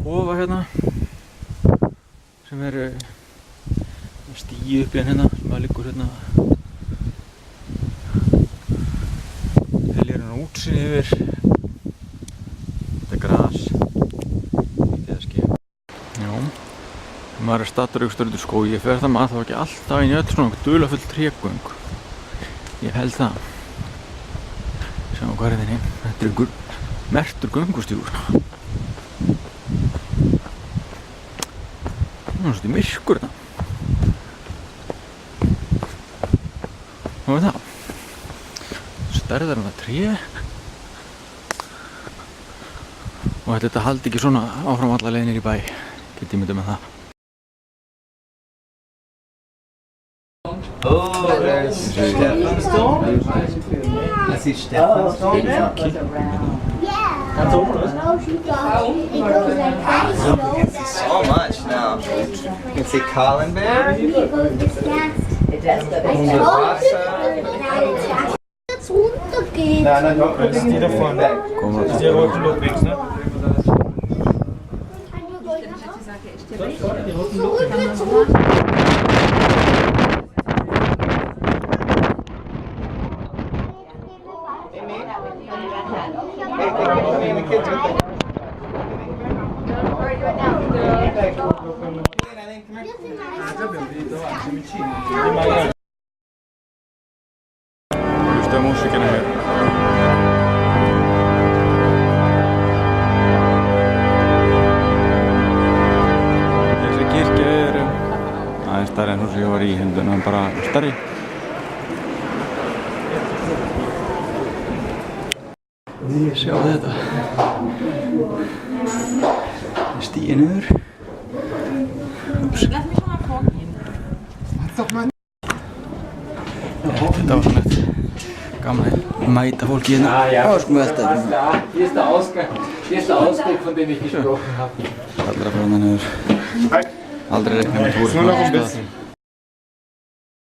kofa hérna sem eru stíu upp í hann hérna sem að liggur hérna heljarinn á útsinni yfir þetta gras lítið að ske. Já, maður er stattur ykkur störður skói, ég fer það maður þá ekki alltaf inn í öll svona dularfull trégöng. Ég held það. Sjáum hvað er þinni, þetta er ykkur mertur göngustjúr. Það er svolítið myrkur þetta. Hvað er það? Stærðar hann að tré. Og þetta haldi ekki svona áfram alla leið niður í bæ. Get ég myndið með það. Oh, there's Stephenstone. I see Stephenstone there. So much now. You can see Colin Bear. Nein, das ist die davon. Das ist die roten Loopings, ne? Hlusta músíkina hér. Þessi kirkja er aðeins stærri en húsið ég var í hendun, en bara stærri. Sjá þetta. Stíið niður. Lass mich schon mal vorgehen. Þetta var svona gaman að mæta fólki hérna. Sko með þetta. Hier ist der Ausgang. Hier ist der Ausblick, von dem ich gesprochen habe. Allra frá hann niður. Aldrei reikna með túrism.